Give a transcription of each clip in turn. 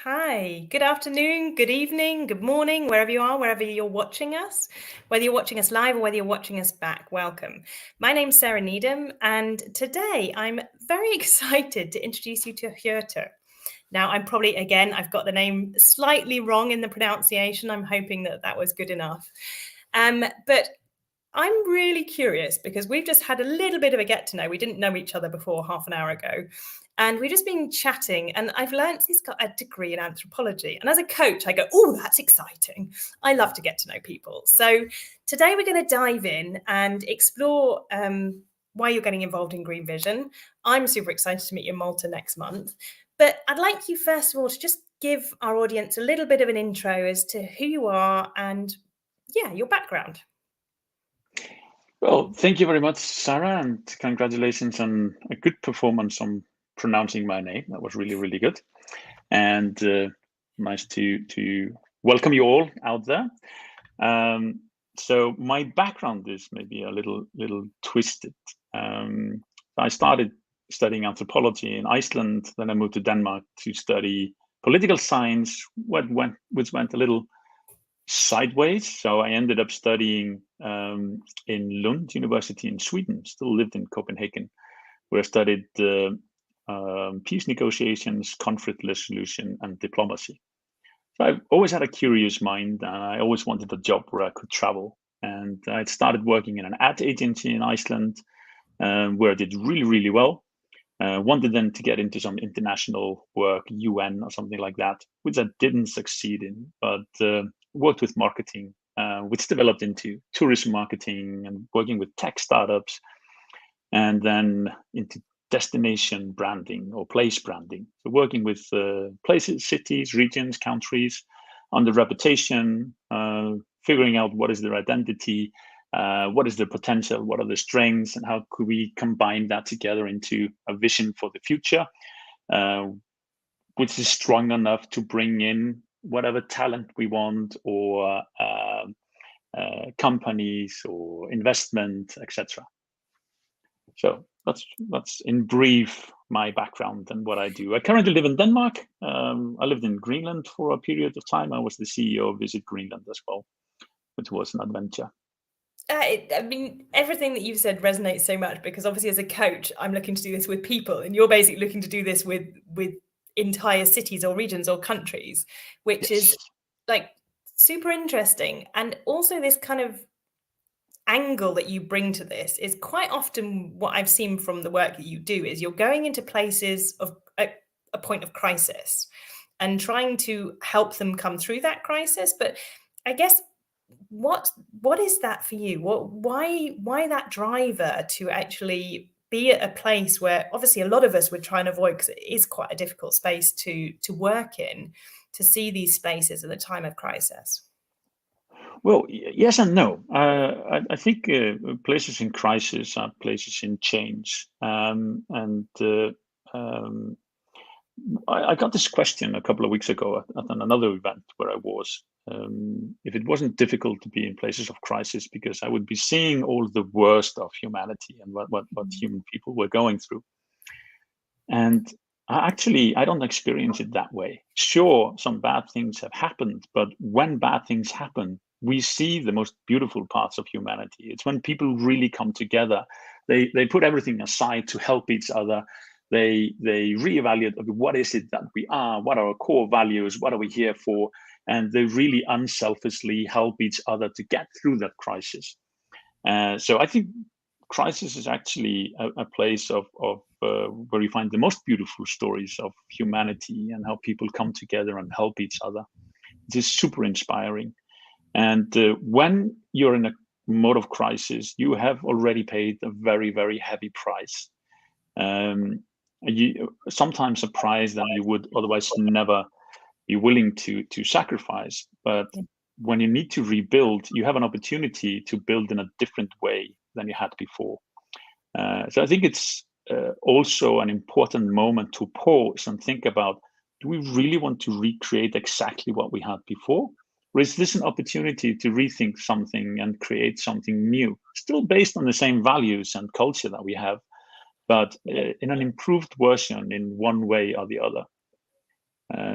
Hi, good afternoon, good evening, good morning, wherever you are, wherever you're watching us. Whether you're watching us live or whether you're watching us back, welcome. My name's Sarah Needham, and today I'm very excited to introduce you to Hjörtur. Now, I've got the name slightly wrong in the pronunciation. I'm hoping that was good enough. But I'm really curious because we've just had a little bit of a get to know. We didn't know each other before half an hour ago. And we've just been chatting, and I've learned he's got a degree in anthropology. And as a coach, I go, oh, that's exciting. I love to get to know people. So today we're going to dive in and explore why you're getting involved in Green Vision. I'm super excited to meet you in Malta next month. But I'd like you, first of all, to just give our audience a little bit of an intro as to who you are and, your background. Well, thank you very much, Sarah, and congratulations on a good performance on pronouncing my name. That was really, really good. And nice to welcome you all out there. So my background is maybe a little twisted. I started studying anthropology in Iceland, then I moved to Denmark to study political science, which went a little sideways. So I ended up studying in Lund University in Sweden, still lived in Copenhagen, where I studied peace negotiations, conflict resolution, and diplomacy. So I've always had a curious mind, and I always wanted a job where I could travel. And I started working in an ad agency in Iceland, where I did really, really well. Wanted then to get into some international work, UN or something like that, which I didn't succeed in, but worked with marketing, which developed into tourism marketing and working with tech startups, and then into destination branding or place branding. So working with places, cities, regions, countries on the reputation, figuring out what is their identity, what is the potential, what are the strengths, and how could we combine that together into a vision for the future, which is strong enough to bring in whatever talent we want, or companies or investment, etc. So that's in brief my background and what I do. I currently live in Denmark. I lived in Greenland for a period of time. I was the CEO of Visit Greenland as well, which was an adventure. Everything that you've said resonates so much, because obviously as a coach, I'm looking to do this with people, and you're basically looking to do this with entire cities or regions or countries, which is like super interesting. And also this kind of angle that you bring to this is quite often what I've seen from the work that you do is you're going into places of a point of crisis and trying to help them come through that crisis. But I guess what is that for you? Why that driver to actually be at a place where obviously a lot of us would try and avoid, because it is quite a difficult space to work in, to see these spaces at a time of crisis? Well, yes and no. I think places in crisis are places in change. I got this question a couple of weeks ago at another event where I was. If it wasn't difficult to be in places of crisis, because I would be seeing all the worst of humanity and what human people were going through. And I don't experience it that way. Sure, some bad things have happened, but when bad things happen, we see the most beautiful parts of humanity. It's when people really come together. They put everything aside to help each other. They reevaluate, okay, what is it that we are? What are our core values? What are we here for? And they really unselfishly help each other to get through that crisis. So I think crisis is actually a place of where you find the most beautiful stories of humanity and how people come together and help each other. It is super inspiring. And when you're in a mode of crisis, you have already paid a very, very heavy price. Sometimes a price that you would otherwise never be willing to sacrifice. But when you need to rebuild, you have an opportunity to build in a different way than you had before. So I think it's also an important moment to pause and think about, do we really want to recreate exactly what we had before? Or is this an opportunity to rethink something and create something new, still based on the same values and culture that we have, but in an improved version in one way or the other?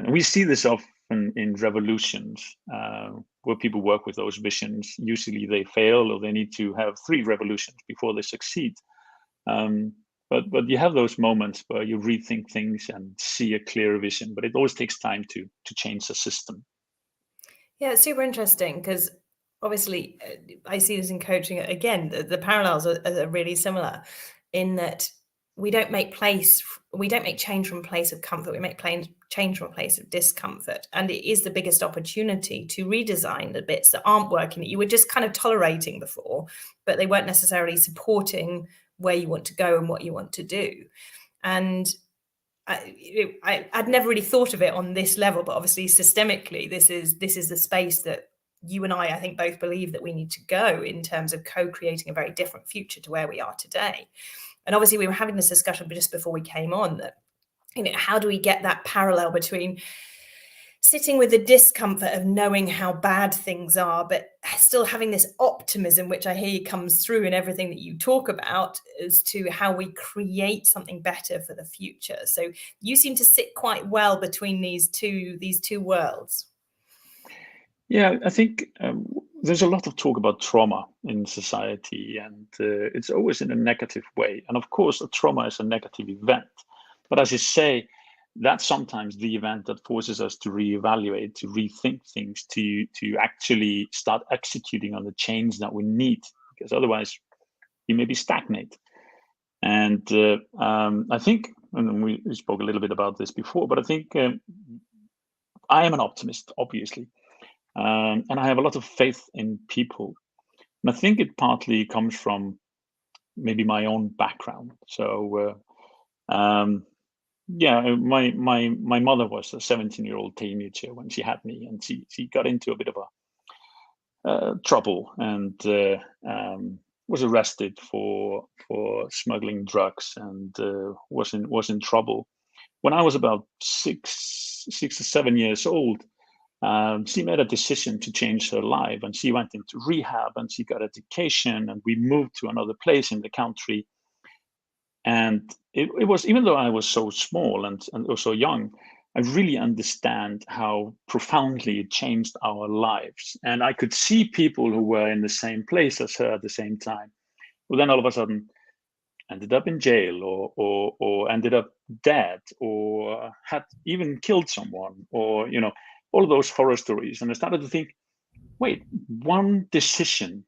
We see this often in revolutions, where people work with those visions. Usually they fail, or they need to have 3 revolutions before they succeed. But you have those moments where you rethink things and see a clear vision, but it always takes time to change the system. Yeah, it's super interesting because obviously I see this in coaching. Again, the parallels are really similar in that we don't make change from a place of comfort. We make change from a place of discomfort. And it is the biggest opportunity to redesign the bits that aren't working, that you were just kind of tolerating before, but they weren't necessarily supporting where you want to go and what you want to do. And I'd never really thought of it on this level, but obviously systemically, this is the space that you and I think, both believe that we need to go in terms of co-creating a very different future to where we are today. And obviously, we were having this discussion just before we came on that, how do we get that parallel between sitting with the discomfort of knowing how bad things are, but still having this optimism, which I hear comes through in everything that you talk about, as to how we create something better for the future. So you seem to sit quite well between these two worlds. Yeah, I think there's a lot of talk about trauma in society, and it's always in a negative way. And of course, a trauma is a negative event. But as you say, that's sometimes the event that forces us to reevaluate, to rethink things, to actually start executing on the change that we need, because otherwise you maybe stagnate. And I think, and we spoke a little bit about this before, but I think I am an optimist, obviously. And I have a lot of faith in people. And I think it partly comes from maybe my own background. So, yeah, my mother was a 17-year-old teenager when she had me, and she got into a bit of a trouble, and was arrested for smuggling drugs, and was in trouble. When I was about 6 or 7 years old, she made a decision to change her life, and she went into rehab, and she got education, and we moved to another place in the country. And it was, even though I was so small and so young, I really understand how profoundly it changed our lives. And I could see people who were in the same place as her at the same time, who then all of a sudden ended up in jail, or ended up dead, or had even killed someone, or all of those horror stories. And I started to think, wait, one decision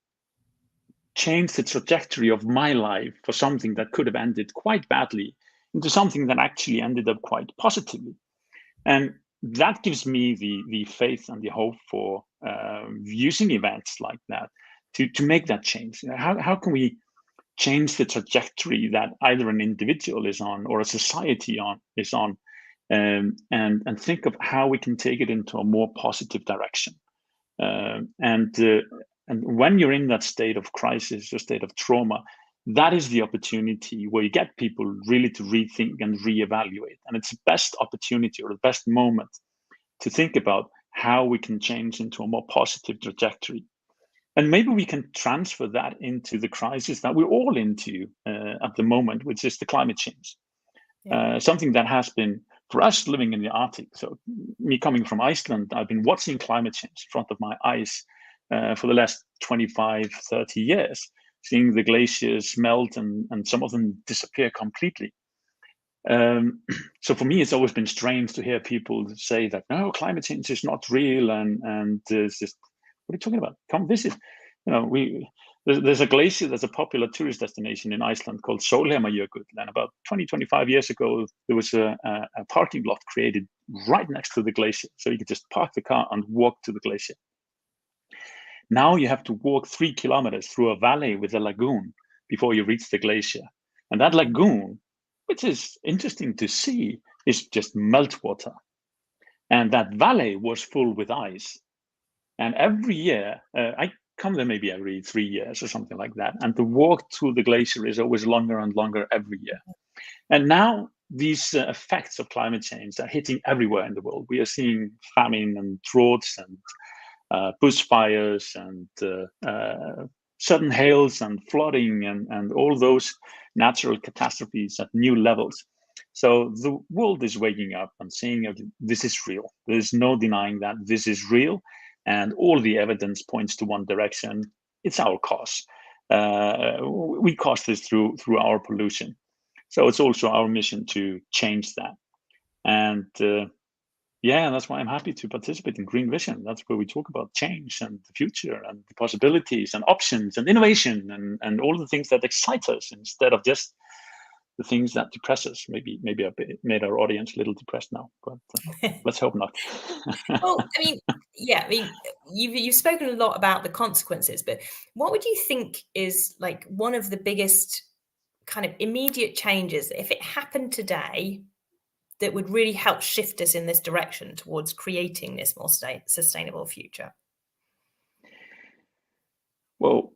changed the trajectory of my life for something that could have ended quite badly into something that actually ended up quite positively. And that gives me the faith and the hope for using events like that to make that change. How can we change the trajectory that either an individual is on or a society is on, and think of how we can take it into a more positive direction. And when you're in that state of crisis or state of trauma, that is the opportunity where you get people really to rethink and reevaluate. And it's the best opportunity, or the best moment, to think about how we can change into a more positive trajectory. And maybe we can transfer that into the crisis that we're all into at the moment, which is the climate change. Yeah. Something that has been, for us living in the Arctic, so me coming from Iceland, I've been watching climate change in front of my eyes for the last 25, 30 years, seeing the glaciers melt and some of them disappear completely. So for me, it's always been strange to hear people say that, no, climate change is not real, and it's just, what are you talking about? Come visit. There's a glacier that's a popular tourist destination in Iceland called Sólheimajökull. And about 20, 25 years ago, there was a parking lot created right next to the glacier. So you could just park the car and walk to the glacier. Now you have to walk 3 kilometers through a valley with a lagoon before you reach the glacier. And that lagoon, which is interesting to see, is just meltwater. And that valley was full with ice. And every year, I come there maybe every 3 years or something like that. And the walk through the glacier is always longer and longer every year. And now these effects of climate change are hitting everywhere in the world. We are seeing famine and droughts and bushfires and sudden hails and flooding and all those natural catastrophes at new levels. So the world is waking up and saying, okay, this is real. There's no denying that this is real. And all the evidence points to one direction. It's our cause. We cause this through our pollution. So it's also our mission to change that. And yeah, that's why I'm happy to participate in Green Vision. That's where we talk about change and the future and the possibilities and options and innovation and all the things that excite us instead of just the things that depress us. Maybe I made our audience a little depressed now, but let's hope not. Well, I mean, yeah, I mean, you've spoken a lot about the consequences, but what would you think is like one of the biggest kind of immediate changes, if it happened today, that would really help shift us in this direction towards creating this more sustainable future? Well,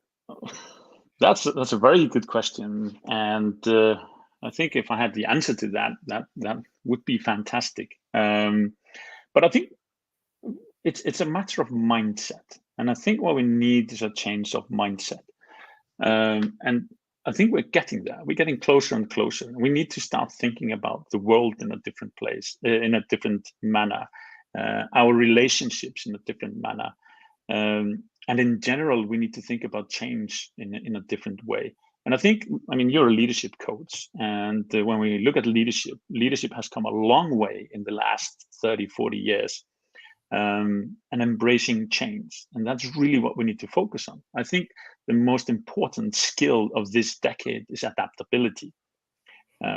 that's a very good question, and I think if I had the answer to that would be fantastic. But I think it's a matter of mindset, and I think what we need is a change of mindset. And I think we're getting there. We're getting closer and closer. We need to start thinking about the world in a different place, in a different manner, our relationships in a different manner. And in general, we need to think about change in a different way. And I think, I mean, you're a leadership coach. And when we look at leadership has come a long way in the last 30, 40 years. And embracing change. And that's really what we need to focus on. I think the most important skill of this decade is adaptability.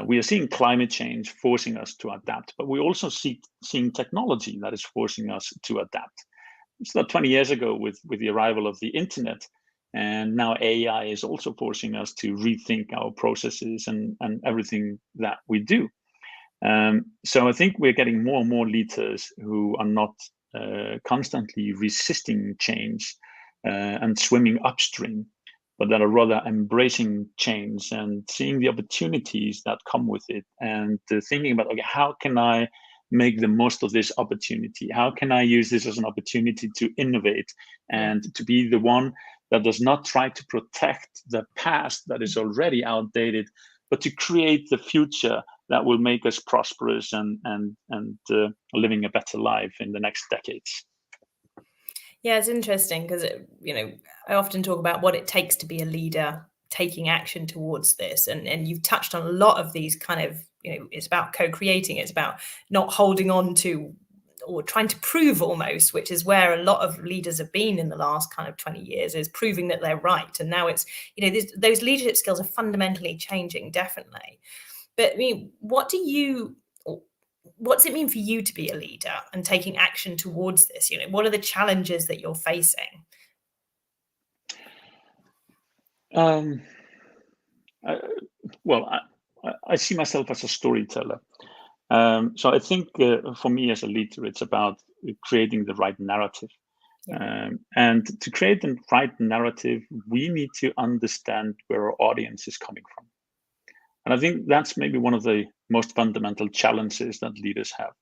We are seeing climate change forcing us to adapt, but we also seeing technology that is forcing us to adapt. It's not 20 years ago with the arrival of the internet, and now AI is also forcing us to rethink our processes and everything that we do. So I think we're getting more and more leaders who are not constantly resisting change and swimming upstream, but that are rather embracing change and seeing the opportunities that come with it, and thinking about, okay, how can I make the most of this opportunity? How can I use this as an opportunity to innovate and to be the one that does not try to protect the past that is already outdated, but to create the future that will make us prosperous and living a better life in the next decades. Yeah, it's interesting because, I often talk about what it takes to be a leader, taking action towards this. And you've touched on a lot of these kind of, it's about co-creating, it's about not holding on to or trying to prove almost, which is where a lot of leaders have been in the last kind of 20 years, is proving that they're right. And now it's, those leadership skills are fundamentally changing, definitely. But I mean, what does it mean for you to be a leader and taking action towards this? What are the challenges that you're facing? I see myself as a storyteller. So I think for me as a leader, it's about creating the right narrative. Yeah. And to create the right narrative, we need to understand where our audience is coming from. And I think that's maybe one of the most fundamental challenges that leaders have.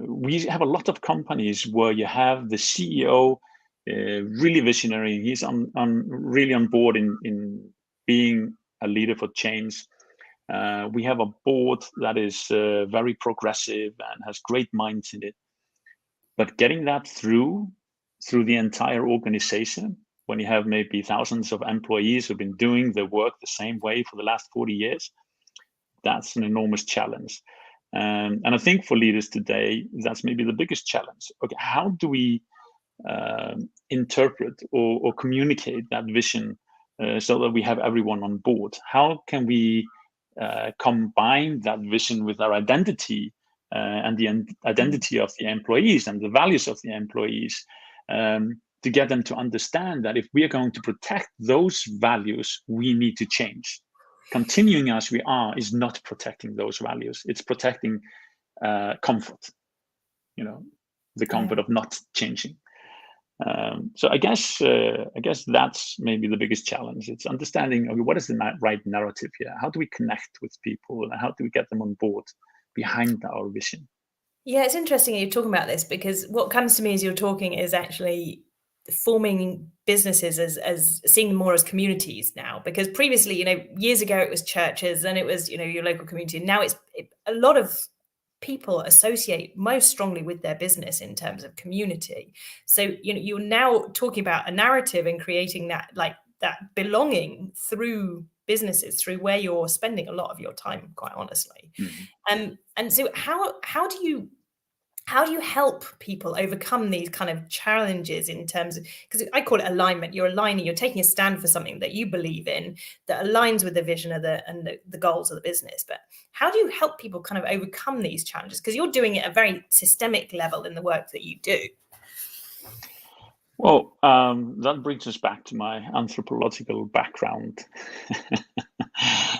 We have a lot of companies where you have the CEO, really visionary. He's really on board in being a leader for change. We have a board that is very progressive and has great minds in it. But getting that through the entire organization, when you have maybe thousands of employees who've been doing the work the same way for the last 40 years, that's an enormous challenge. And I think for leaders today, that's maybe the biggest challenge. Okay, how do we interpret or communicate that vision so that we have everyone on board? How can we combine that vision with our identity and the identity of the employees and the values of the employees, to get them to understand that if we are going to protect those values, we need to change. Continuing as we are is not protecting those values. It's protecting comfort, the comfort of not changing. So I guess that's maybe the biggest challenge. It's understanding, okay, what is the right narrative here? How do we connect with people? And how do we get them on board behind our vision? Yeah, it's interesting you're talking about this, because what comes to me as you're talking is actually forming businesses as seeing them more as communities now? Because previously, years ago it was churches and it was, your local community. And now a lot of people associate most strongly with their business in terms of community. So, you're now talking about a narrative and creating that, like, that belonging through businesses, through where you're spending a lot of your time, quite honestly. And so how do you help people overcome these kind of challenges in terms of, because I call it alignment. You're aligning, you're taking a stand for something that you believe in, that aligns with the vision of the goals of the business. But how do you help people kind of overcome these challenges? Because you're doing it at a very systemic level in the work that you do. Well, that brings us back to my anthropological background.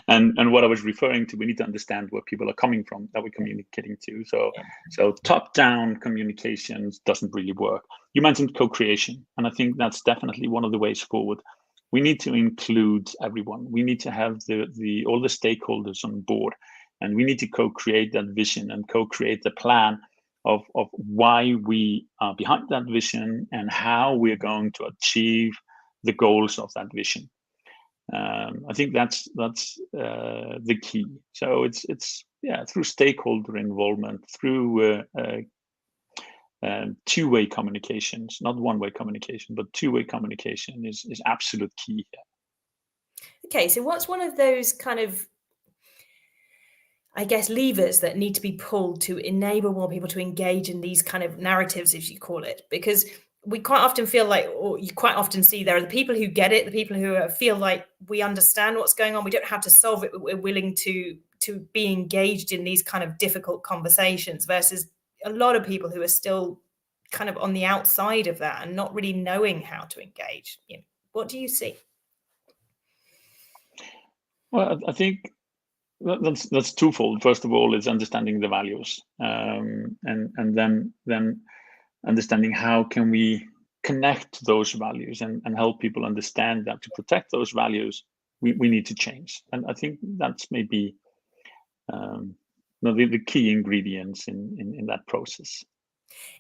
and what I was referring to, we need to understand where people are coming from that we're communicating to. So top-down communications doesn't really work. You mentioned co-creation, and I think that's definitely one of the ways forward. We need to include everyone. We need to have all the stakeholders on board, and we need to co-create that vision and co-create the plan of why we are behind that vision and how we're going to achieve the goals of that vision. I think that's the key. So it's through stakeholder involvement, through two-way communications, not one-way communication, but two-way communication is absolute key here. Okay, so what's one of those kind of, I guess, levers that need to be pulled to enable more people to engage in these kind of narratives, as you call it? Because we quite often feel like, or you quite often see, there are the people who get it, the people who feel like we understand what's going on, we don't have to solve it, but we're willing to be engaged in these kind of difficult conversations, versus a lot of people who are still kind of on the outside of that and not really knowing how to engage. What do you see? Well, I think that's twofold. First of all, is understanding the values, and then understanding how can we connect those values and help people understand that to protect those values, we need to change. And I think that's maybe the key ingredients in that process.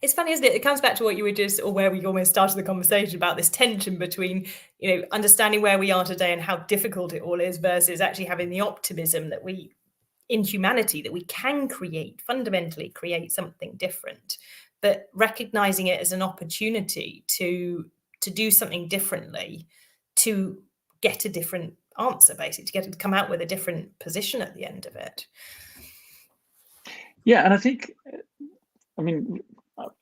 It's funny, isn't it? It comes back to what you were just, or where we almost started the conversation about, this tension between, understanding where we are today and how difficult it all is, versus actually having the optimism that in humanity, that we can fundamentally create something different, but recognizing it as an opportunity to do something differently, to get a different answer, basically, to come out with a different position at the end of it. Yeah, and I think,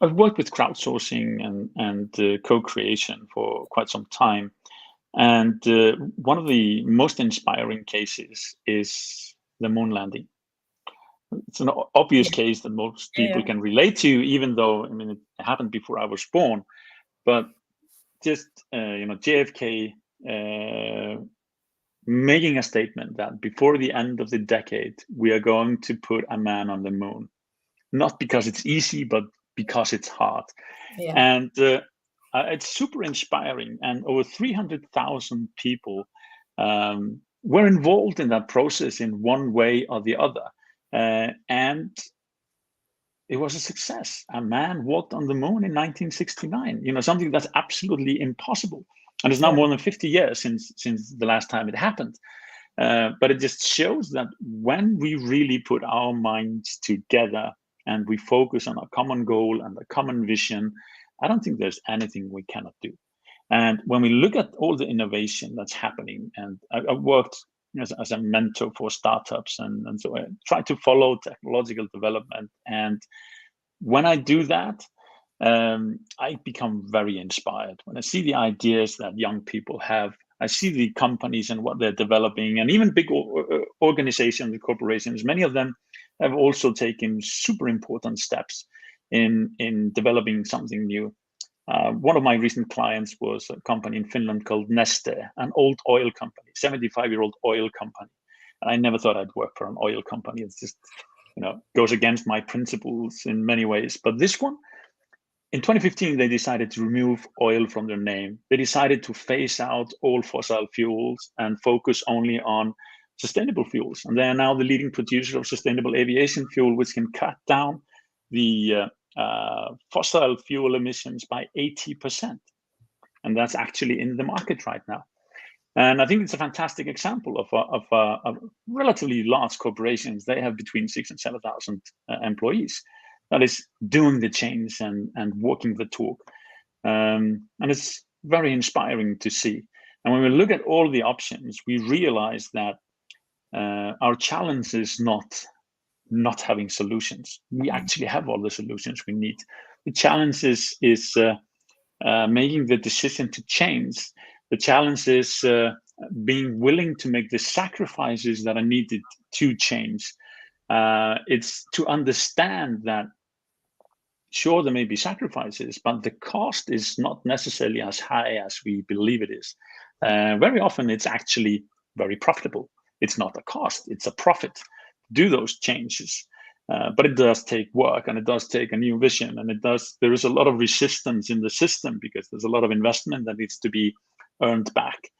I've worked with crowdsourcing and co-creation for quite some time. And one of the most inspiring cases is the moon landing. It's an obvious case that most people can relate to, even though, it happened before I was born. But just, JFK making a statement that before the end of the decade, we are going to put a man on the moon. Not because it's easy, but because it's hard. Yeah. And it's super inspiring. And over 300,000 people were involved in that process in one way or the other. And it was a success. A man walked on the moon in 1969, something that's absolutely impossible. And it's now more than 50 years since the last time it happened. But it just shows that when we really put our minds together and we focus on a common goal and a common vision, I don't think there's anything we cannot do. And when we look at all the innovation that's happening, and I've worked as a mentor for startups, and so I try to follow technological development. And when I do that, I become very inspired. When I see the ideas that young people have, I see the companies and what they're developing, and even big organizations and corporations, many of them have also taken super important steps in developing something new. One of my recent clients was a company in Finland called Neste, an old oil company, 75-year-old oil company. And I never thought I'd work for an oil company. It's just, goes against my principles in many ways. But this one, in 2015, they decided to remove oil from their name. They decided to phase out all fossil fuels and focus only on sustainable fuels. And they are now the leading producer of sustainable aviation fuel, which can cut down the fossil fuel emissions by 80%. and that's actually in the market right now. And I think it's a fantastic example of relatively large corporations. They have between 6,000 and 7,000 employees that is doing the change and walking the talk. And it's very inspiring to see. And when we look at all the options, we realize that our challenge is not having solutions. We actually have all the solutions we need. The challenge is making the decision to change. The challenge is being willing to make the sacrifices that are needed to change. It's to understand that, sure, there may be sacrifices, but the cost is not necessarily as high as we believe it is. Very often, it's actually very profitable. It's not a cost, it's a profit to do those changes. But it does take work, and it does take a new vision, and there is a lot of resistance in the system because there's a lot of investment that needs to be earned back.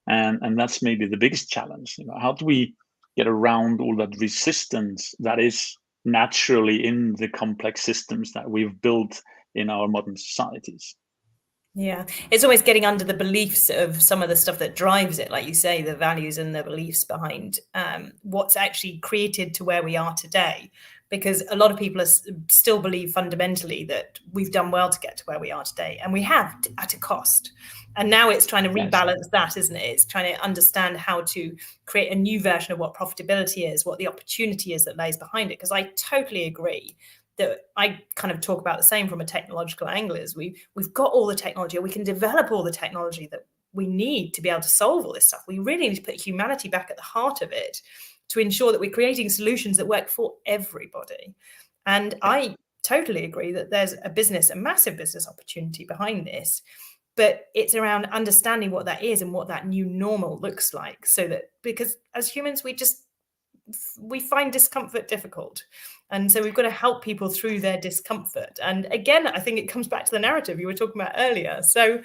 And that's maybe the biggest challenge. How do we get around all that resistance that is naturally in the complex systems that we've built in our modern societies? Yeah, it's always getting under the beliefs of some of the stuff that drives it, like you say, the values and the beliefs behind what's actually created to where we are today. Because a lot of people still believe fundamentally that we've done well to get to where we are today, and we have at a cost. And now it's trying to rebalance that, isn't it? It's trying to understand how to create a new version of what profitability is, what the opportunity is that lays behind it. Because I totally agree that I kind of talk about the same from a technological angle. Is we've got all the technology, or we can develop all the technology that we need to be able to solve all this stuff. We really need to put humanity back at the heart of it to ensure that we're creating solutions that work for everybody. And I totally agree that there's a massive business opportunity behind this, but it's around understanding what that is and what that new normal looks like. So that, because as humans, we find discomfort difficult. And so we've got to help people through their discomfort. And again, I think it comes back to the narrative you were talking about earlier. So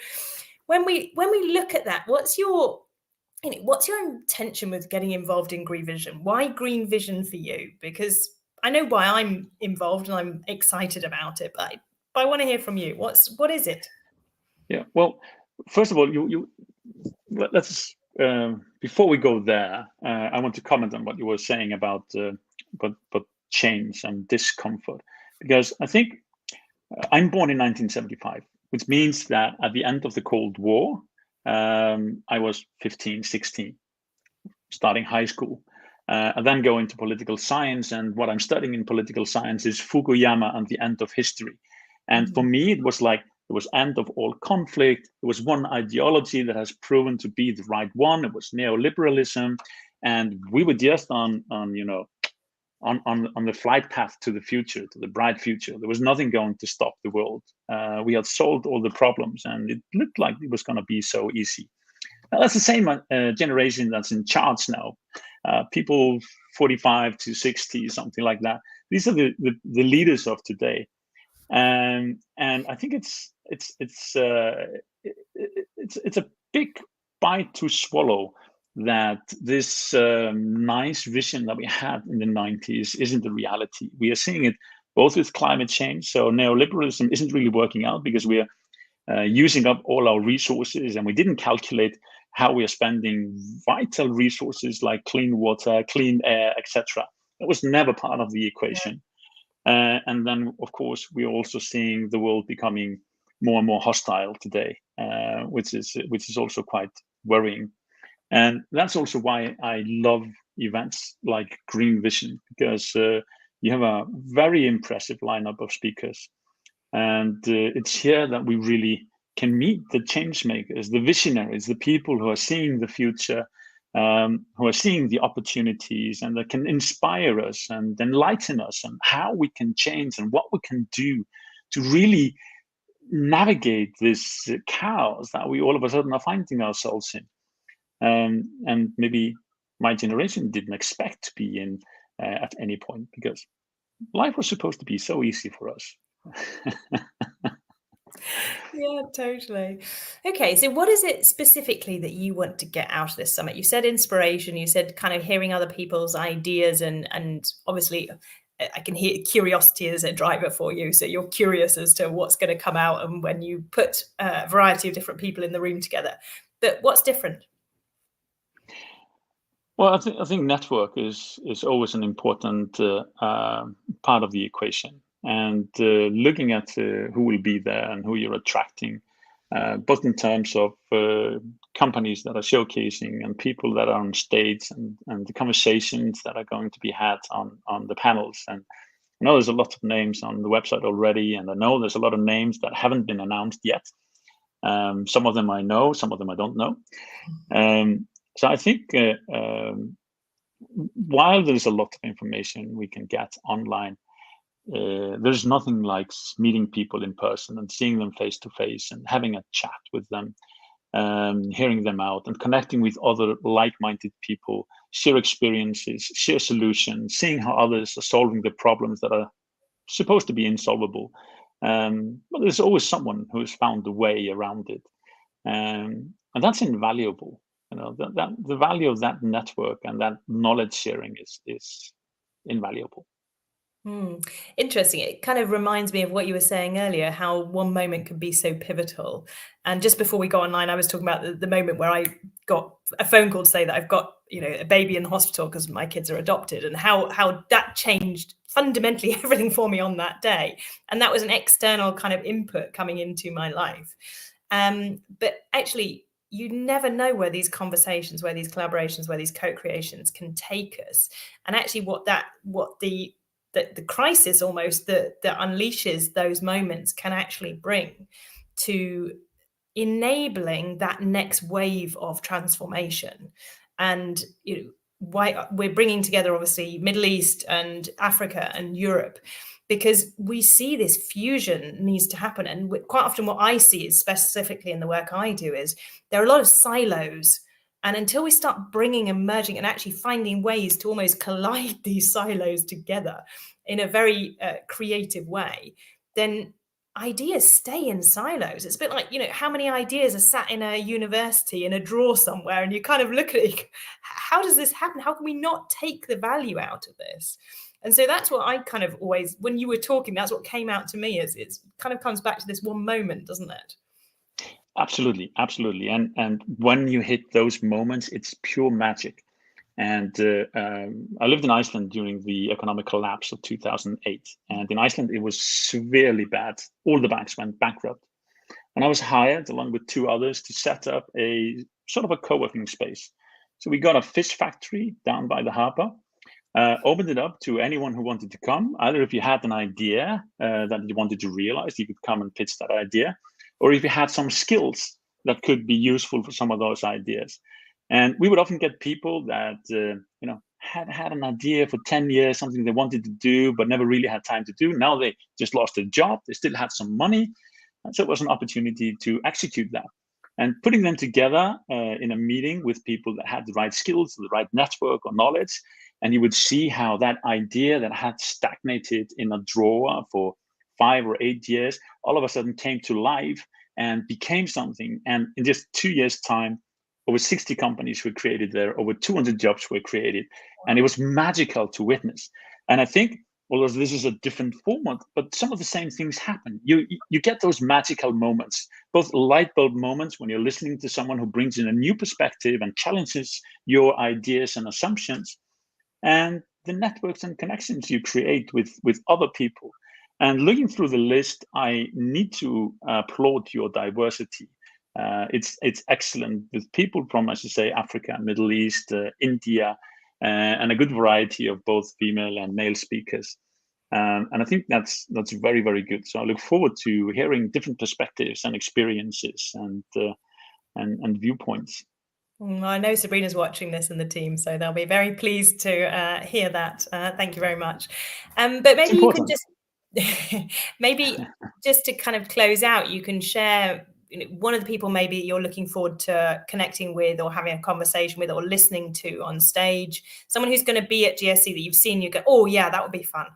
when we look at that, what's your intention with getting involved in Green Vision? Why Green Vision for you? Because I know why I'm involved and I'm excited about it, but I want to hear from you. What is it? Yeah, well, first of all, let's before we go there, I want to comment on what you were saying about change and discomfort, because I think I'm born in 1975, which means that at the end of the Cold War, I was 15, 16, starting high school. And then go into political science. And what I'm studying in political science is Fukuyama and the end of history. And for me, it was like, it was end of all conflict. There was one ideology that has proven to be the right one. It was neoliberalism. And we were just on the flight path to the future, to the bright future. There was nothing going to stop the world. We had solved all the problems, and it looked like it was going to be so easy. Now, that's the same generation that's in charge now. People 45 to 60, something like that. These are the leaders of today, and I think it's a big bite to swallow that this nice vision that we had in the 90s isn't the reality. We are seeing it both with climate change. So neoliberalism isn't really working out because we are using up all our resources, and we didn't calculate how we are spending vital resources like clean water, clean air, etc. That was never part of the equation. And then, of course, we're also seeing the world becoming more and more hostile today, which is also quite worrying. And that's also why I love events like Green Vision, because you have a very impressive lineup of speakers. And it's here that we really can meet the change makers, the visionaries, the people who are seeing the future, who are seeing the opportunities, and that can inspire us and enlighten us on how we can change and what we can do to really navigate this chaos that we all of a sudden are finding ourselves in. And maybe my generation didn't expect to be in at any point, because life was supposed to be so easy for us. Yeah, totally. Okay, so what is it specifically that you want to get out of this summit? You said inspiration, you said kind of hearing other people's ideas, and obviously I can hear curiosity as a driver for you. So you're curious as to what's going to come out, and when you put a variety of different people in the room together. But what's different? Well, I think network is always an important part of the equation, and looking at who will be there and who you're attracting, both in terms of companies that are showcasing and people that are on stage, and the conversations that are going to be had on the panels. And I know there's a lot of names on the website already, and I know there's a lot of names that haven't been announced yet. Some of them I know, some of them I don't know. So I think while there's a lot of information we can get online, there's nothing like meeting people in person and seeing them face to face and having a chat with them, hearing them out and connecting with other like-minded people, share experiences, share solutions, seeing how others are solving the problems that are supposed to be insolvable. But there's always someone who has found a way around it. And that's invaluable. That the value of that network and that knowledge sharing is invaluable. Interesting. It kind of reminds me of what you were saying earlier, how one moment can be so pivotal. And just before we go online, I was talking about the moment where I got a phone call to say that I've got, a baby in the hospital because my kids are adopted, and how that changed fundamentally everything for me on that day. And that was an external kind of input coming into my life. But actually, you never know where these conversations, where these collaborations, where these co-creations can take us. And actually what the crisis almost that unleashes those moments can actually bring to enabling that next wave of transformation. And why we're bringing together obviously Middle East and Africa and Europe, because we see this fusion needs to happen. And quite often what I see is, specifically in the work I do, is there are a lot of silos. And until we start bringing and merging and actually finding ways to almost collide these silos together in a very creative way, then ideas stay in silos. It's a bit like, how many ideas are sat in a university in a drawer somewhere, and you kind of look at it, how does this happen? How can we not take the value out of this? And so that's what I kind of always, when you were talking, that's what came out to me, is it's kind of comes back to this one moment, doesn't it? Absolutely. And when you hit those moments, it's pure magic. And I lived in Iceland during the economic collapse of 2008. And in Iceland, it was severely bad. All the banks went bankrupt. And I was hired, along with two others, to set up a sort of a co-working space. So we got a fish factory down by the harbor, opened it up to anyone who wanted to come. Either if you had an idea that you wanted to realize, you could come and pitch that idea, or if you had some skills that could be useful for some of those ideas. And we would often get people that had an idea for 10 years, something they wanted to do but never really had time to do. Now they just lost their job. They still had some money. And so it was an opportunity to execute that. And putting them together in a meeting with people that had the right skills, the right network or knowledge, and you would see how that idea that had stagnated in a drawer for 5 or 8 years all of a sudden came to life and became something. And in just 2 years' time, over 60 companies were created there, over 200 jobs were created, and it was magical to witness. And I think, although this is a different format, but some of the same things happen. You get those magical moments, both light bulb moments when you're listening to someone who brings in a new perspective and challenges your ideas and assumptions, and the networks and connections you create with other people. And looking through the list, I need to applaud your diversity. It's excellent, with people from, as you say, Africa, Middle East, India, and a good variety of both female and male speakers. And I think that's very, very good. So I look forward to hearing different perspectives and experiences and viewpoints. Well, I know Sabrina's watching this in the team, so they'll be very pleased to hear that. Thank you very much. But maybe you can just, maybe just to kind of close out, you can share one of the people maybe you're looking forward to connecting with or having a conversation with or listening to on stage, someone who's going to be at GSC that you've seen, you go, oh yeah, that would be fun.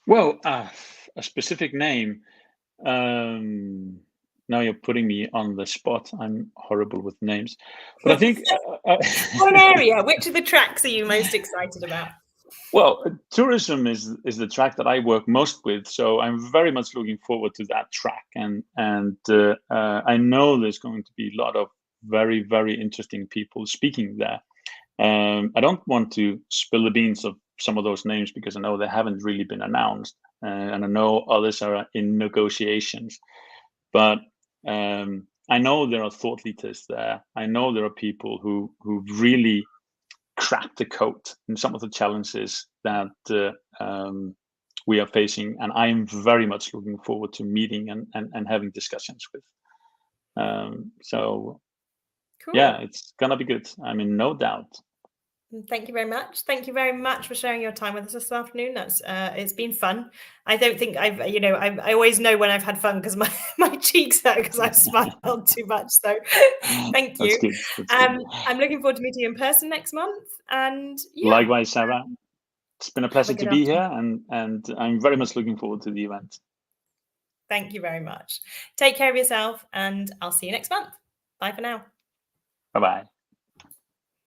Well, a specific name. Now you're putting me on the spot. I'm horrible with names, but I think one area. Which of the tracks are you most excited about? Well, tourism is the track that I work most with, so I'm very much looking forward to that track, and I know there's going to be a lot of very, very interesting people speaking there. I don't want to spill the beans of some of those names because I know they haven't really been announced, and I know others are in negotiations. But I know there are thought leaders there. I know there are people who really crack the code in some of the challenges that we are facing, and I'm very much looking forward to meeting and having discussions with. So Cool. yeah, it's gonna be good. I mean, no doubt. Thank you very much. Thank you very much for sharing your time with us this afternoon. That's it's been fun. I don't think I've, I always know when I've had fun because my cheeks hurt because I've smiled too much. So thank you. That's good. That's good. I'm looking forward to meeting you in person next month. And yeah, Likewise, Sarah. It's been a pleasure to be here, afternoon. and I'm very much looking forward to the event. Thank you very much. Take care of yourself, and I'll see you next month. Bye for now. Bye-bye.